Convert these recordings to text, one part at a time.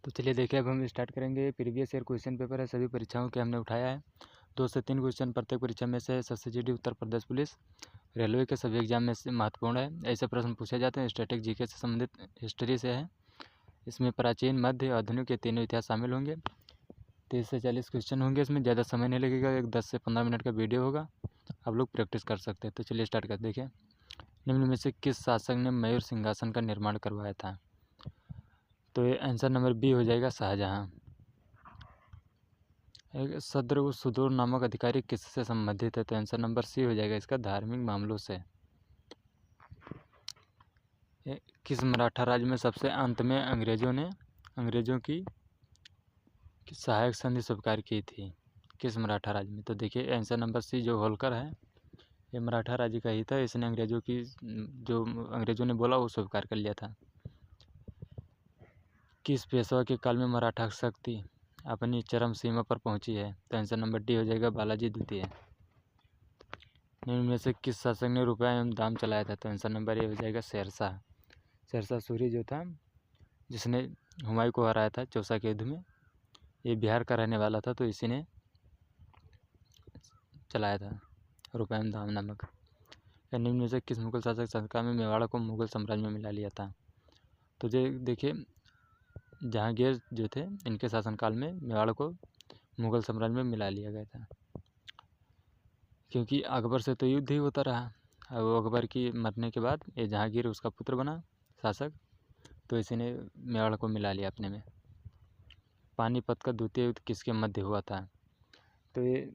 तो चलिए देखिए, अब हम स्टार्ट करेंगे। प्रीवियस ईयर क्वेश्चन पेपर है, सभी परीक्षाओं के हमने उठाया है। 2 से 3 क्वेश्चन प्रत्येक परीक्षा में से subsidy Uttar Pradesh police, railway के सभी एग्जाम में से महत्वपूर्ण है। ऐसे प्रश्न पूछे जाते हैं। स्टैटिक जीके से संबंधित हिस्ट्री से है। इसमें प्राचीन, मध्य, आधुनिक, ये तीनों इतिहास शामिल होंगे। 30 से 40 क्वेश्चन होंगे। इसमें ज़्यादा समय नहीं लगेगा, एक 10 से 15 मिनट का वीडियो होगा, आप लोग प्रैक्टिस कर सकते हैं। तो चलिए स्टार्ट करते। देखिए, निम्न में से किस शासक ने मयूर सिंहासन का निर्माण करवाया था? तो ये आंसर नंबर बी हो जाएगा, शाहजहाँ। एक सद्र सुदूर नामक अधिकारी किससे संबंधित है? तो आंसर नंबर सी हो जाएगा इसका, धार्मिक मामलों से। किस मराठा राज्य में सबसे अंत में अंग्रेजों की सहायक संधि स्वीकार की थी? किस मराठा राज्य में? तो देखिए आंसर नंबर सी जो होलकर है, ये मराठा राज्य का ही था। इसने अंग्रेजों ने बोला वो स्वीकार कर लिया था। किस पेशवा के काल में मराठा शक्ति अपनी चरम सीमा पर पहुंची है? तो आंसर नंबर डी हो जाएगा, बालाजी द्वितीय। निम्न में से किस शासक ने रुपया एवं दाम चलाया था? तो आंसर नंबर ए हो जाएगा, शेरशाह। शेरशाह सूरी जो था, जिसने हुमायूं को हराया था चौसा के युद्ध में, ये बिहार का रहने वाला था, तो इसी ने चलाया था रुपया एवं दाम नामक। निम्न में से किस मुगल शासक संस्कार में मेवाड़ को मुगल साम्राज्य में मिला लिया था? तो देखिए, जहांगीर जो थे, इनके शासनकाल में मेवाड़ को मुगल साम्राज्य में मिला लिया गया था, क्योंकि अकबर से तो युद्ध ही होता रहा। अब अकबर की मरने के बाद ये जहांगीर उसका पुत्र बना शासक, तो इसी ने मेवाड़ को मिला लिया अपने में। पानीपत का द्वितीय युद्ध किसके मध्य हुआ था? तो ये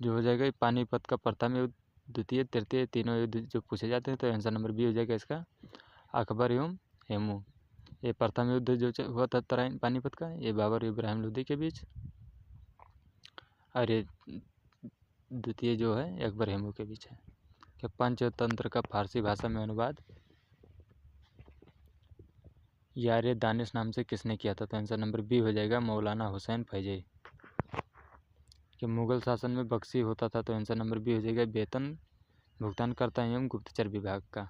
जो हो जाएगा, पानीपत का प्रथम युद्ध, द्वितीय, तृतीय, तीनों युद्ध जो पूछे जाते हैं, तो आंसर नंबर बी हो जाएगा इसका, अकबर एवं हेमू। ये प्रथम युद्ध जो हुआ था पानीपत का, ये बाबर इब्राहिम लोदी के बीच, और ये द्वितीय जो है अकबर हेमू के बीच है। कि पंचतंत्र का फारसी भाषा में अनुवाद यारे दानिश नाम से किसने किया था? तो आंसर नंबर बी हो जाएगा, मौलाना हुसैन फैजी। कि मुगल शासन में बख्शी होता था? तो आंसर नंबर बी हो जाएगा, वेतन भुगतानकर्ता एवं गुप्तचर विभाग का।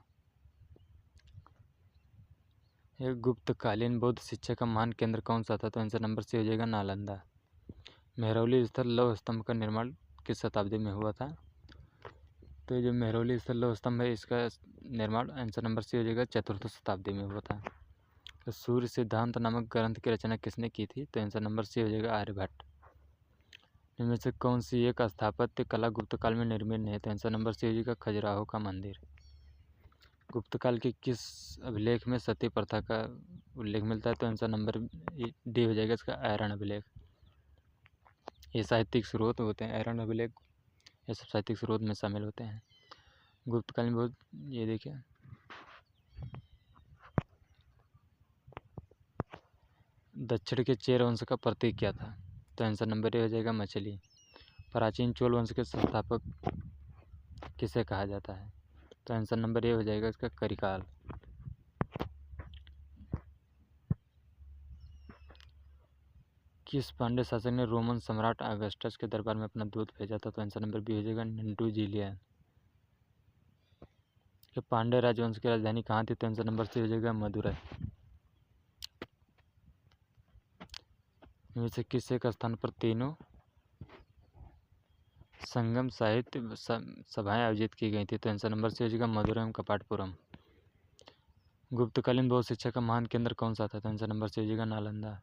एक गुप्तकालीन बौद्ध शिक्षा का महान केंद्र कौन सा था? तो आंसर नंबर सी हो जाएगा, नालंदा। मेहरौली स्थल लौह स्तंभ का निर्माण किस शताब्दी में हुआ था? तो ये जो मेहरौली स्थल लौह स्तंभ है, इसका निर्माण आंसर नंबर सी हो जाएगा, 4th शताब्दी में हुआ था। तो सूर्य सिद्धांत नामक ग्रंथ की रचना किसने की थी? तो आंसर नंबर सी हो जाएगा, आर्यभट्ट। इनमें से कौन सी एक स्थापत्य कला गुप्त काल में निर्मित नहीं है? तो आंसर नंबर सी हो जाएगा, खजुराहो का मंदिर। गुप्त काल के किस अभिलेख में सती प्रथा का उल्लेख मिलता है? तो आंसर नंबर डी हो जाएगा इसका, आयरन अभिलेख। ये साहित्यिक स्रोत होते हैं, आयरन अभिलेख, ये सब साहित्यिक स्रोत में शामिल होते हैं। गुप्त काल में बहुत, ये देखिए, दक्षिण के चेर वंश का प्रतीक क्या था? तो आंसर नंबर ए हो जाएगा, मछली। प्राचीन चोल वंश के संस्थापक किसे कहा जाता है? तो आंसर नंबर ए हो जाएगा इसका, करिकाल। किस पांड्य शासक ने रोमन सम्राट अगस्टस के दरबार में अपना दूत भेजा था? तो आंसर नंबर बी हो जाएगा, नंटू जुलियन। कि पांड्य राजवंश की राजधानी कहाँ थी? तो आंसर नंबर सी हो जाएगा, मदुरै। इनमें से किस एक स्थान पर तीनों संगम साहित्य सभाएं आयोजित की गई थी? तो आंसर नंबर सी हो जाएगा, मदुरै एवं कपाटपुरम। गुप्तकालीन बौद्ध शिक्षा का महान केंद्र कौन सा था? तो आंसर नंबर सी हो जाएगा, नालंदा।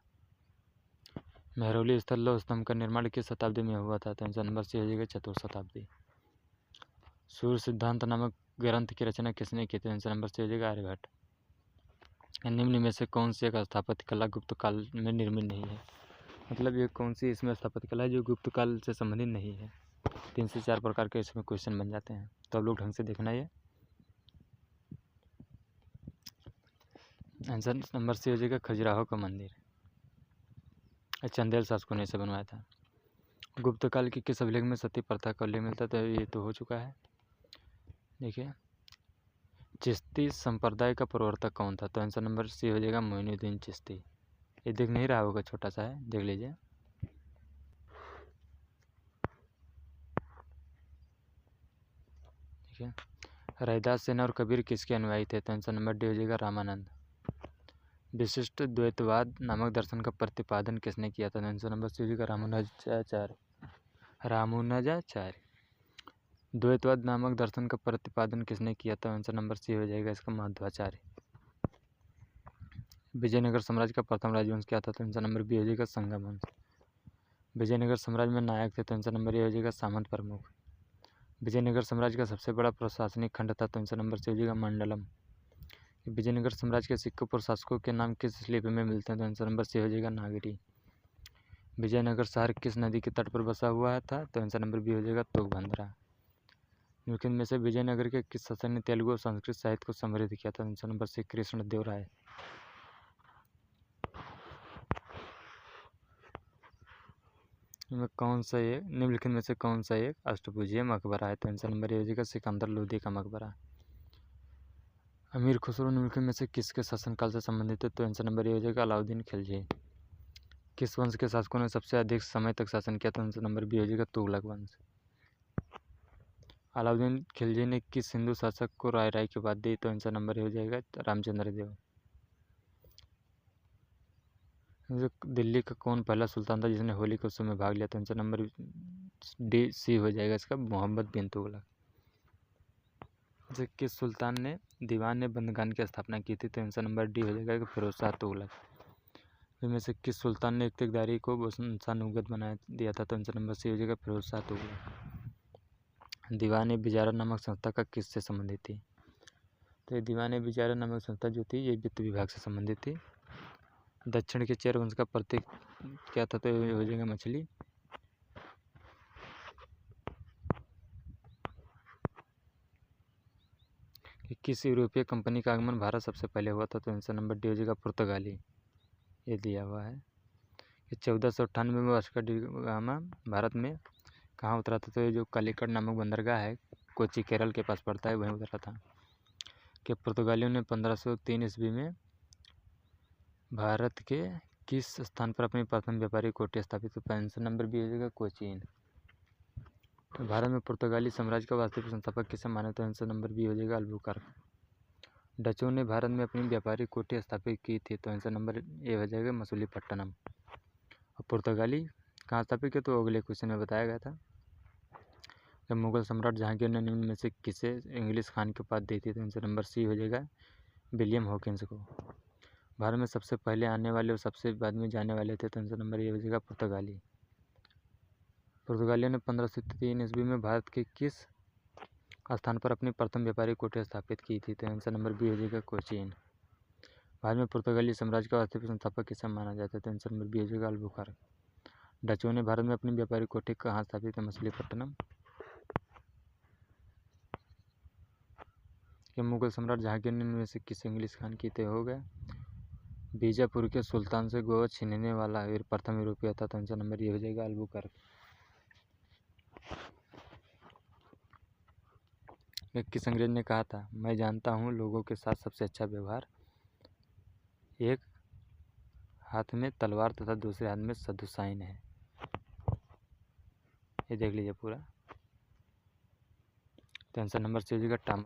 मेहरौली स्थल लौह स्तंभ का निर्माण किस शताब्दी में हुआ था? तो आंसर नंबर सी हो जाएगा, 4th शताब्दी। सूर्य सिद्धांत नामक ग्रंथ की रचना किसने की थी? आंसर नंबर सी हो जाएगा, आर्यभट्ट। निम्न में से कौन सी एक स्थापत्य कला गुप्त काल में निर्मित नहीं है? मतलब ये कौन सी इसमें स्थापत्य कला है जो गुप्त काल से संबंधित नहीं है? 3 से 4 प्रकार के इसमें क्वेश्चन बन जाते हैं, तो आप लोग ढंग से देखना। ये आंसर नंबर सी हो जाएगा, खजुराहो का मंदिर। चंदेल शासकों ने इसे बनवाया था। गुप्त काल के किस अभिलेख में सती प्रथा का उल्लेख मिलता था? ये तो हो चुका है। देखिए, चिश्ती संप्रदाय का प्रवर्तक कौन था? तो आंसर नंबर सी हो जाएगा, मोइनुद्दीन चिश्ती। ये देख नहीं रहा होगा, छोटा सा है, देख लीजिए। ठीक है। रैदास सेन और कबीर किसके अनुयायी थे? तो आंसर नंबर डी हो जाएगा, रामानंद। विशिष्ट द्वैतवाद नामक दर्शन का प्रतिपादन किसने किया था? आंसर नंबर सी हो जाएगा रामानुजाचार्य। द्वैतवाद नामक दर्शन का प्रतिपादन किसने किया था? आंसर नंबर सी हो जाएगा इसका माध्वाचार्य। विजयनगर साम्राज्य का प्रथम राजवंश क्या था? तो आंसर नंबर बी हो जाएगा संगम वंश। विजयनगर साम्राज्य में नायक थे? तो आंसर नंबर ए हो जाएगा सामंत प्रमुख। विजयनगर साम्राज्य का सबसे बड़ा प्रशासनिक खंड था? तो आंसर नंबर सी हो जाएगा मंडलम। विजयनगर साम्राज्य के सिक्कों पर शासकों के नाम किस लिपि में मिलते हैं? तो आंसर नंबर सी हो जाएगा नागरी। विजयनगर शहर किस नदी के तट पर बसा हुआ था? तो आंसर नंबर बी हो जाएगा तुंगभद्रा। निम्नलिखित में से विजयनगर के किस शासक ने तेलुगु और संस्कृत साहित्य को समृद्ध किया था? Answer number C Krishnadevaraya. निम्नलिखित में से कौन सा एक अष्टभुजीय मकबरा है? तो आंसर नंबर ए हो जाएगा सिकंदर लोदी का मकबरा। अमीर खुसरो निम्नलिखित में से किसके शासनकाल से संबंधित है? तो आंसर नंबर ए हो जाएगा अलाउद्दीन खिलजी। किस वंश के शासकों ने सबसे अधिक समय तक शासन किया? तो आंसर नंबर बी हो जाएगा तुगलक वंश। अलाउद्दीन खिलजी ने किस हिंदू शासक को राय की बात दी? तो आंसर नंबर ए हो जाएगा रामचंद्र देव। दिल्ली का कौन पहला सुल्तान था जिसने होली के उत्सव में भाग लिया? तो आंसर नंबर डी सी हो जाएगा इसका मोहम्मद बिन तुगलक। किस सुल्तान ने दीवान बंदगान की स्थापना की थी? तो आंसर नंबर डी हो जाएगा फिरोज शाह तुगलक। इनमें से किस सुल्तान ने इख्तियारदारी को वंशानुगत बना दिया था? तो आंसर नंबर सी हो जाएगा फिरोज शाह तुगलक। दीवान बिजारा नामक संस्था का किससे संबंधित थी? तो ये दीवान बिजारा नामक संस्था जो थी ये वित्त विभाग से संबंधित थी। दक्षिण के चेर वंश का प्रतीक क्या था? तो हो जाएगा मछली। किस यूरोपीय कंपनी का आगमन भारत सबसे पहले हुआ था? तो आंसर नंबर डी हो जाएगा पुर्तगाली। ये दिया हुआ है कि 1498 में वास्को डी गामा भारत में कहाँ उतरा था? तो ये जो कालीकट नामक बंदरगाह है कोच्चि केरल के पास पड़ता है वहीं उतरा था। कि पुर्तगालियों ने 1503 ईस्वी में भारत के किस स्थान पर अपनी प्रथम व्यापारिक कोठी स्थापित की? आंसर नंबर बी हो जाएगा कोचीन। भारत में पुर्तगाली साम्राज्य का वास्तविक संस्थापक किसे माना? तो आंसर नंबर बी हो जाएगा अल्बुकर्क। डचों ने भारत में अपनी व्यापारिक कोठी स्थापित की थी? तो आंसर नंबर ए हो जाएगा मसूलीपट्टनम। और पुर्तगाली कहाँ स्थापित किया? तो अगले क्वेश्चन में बताया गया था। जब मुगल सम्राट जहांगीर ने निम्न में से किसे इंग्लिश खान की उपाधि दी थी? तो आंसर नंबर सी हो जाएगा विलियम हॉकिंस को। भारत में सबसे पहले आने वाले और सबसे बाद में जाने वाले थे? तो आंसर नंबर ए हो जाएगा पुर्तगाली। पुर्तगालियों ने 1503 ईस्वी में भारत के किस स्थान पर अपनी प्रथम व्यापारिक कोठी स्थापित की थी? तो आंसर नंबर बी हो जाएगा कोचीन। भारत में पुर्तगाली साम्राज्य का वास्तविक संस्थापक किसे माना जाता है? तो आंसर नंबर बी हो जाएगा अल्बुकर्क। डचों ने भारत में अपनी व्यापारिक कोठी कहाँ स्थापित की? मछलीपट्टनम। कि मुगल सम्राट जहांगीर ने इनमें से किस इंग्लिश खान की तय हो गया? बीजापुर के सुल्तान से गोवा छीनने वाला प्रथम यूरोपीय था? तो आंसर नंबर ये हो जाएगा अल्बुकर्क। किस अंग्रेज ने कहा था मैं जानता हूँ लोगों के साथ सबसे अच्छा व्यवहार एक हाथ में तलवार तथा दूसरे हाथ में सदुसाइन है? ये देख लीजिए पूरा। तो आंसर नंबर सी हो जाएगा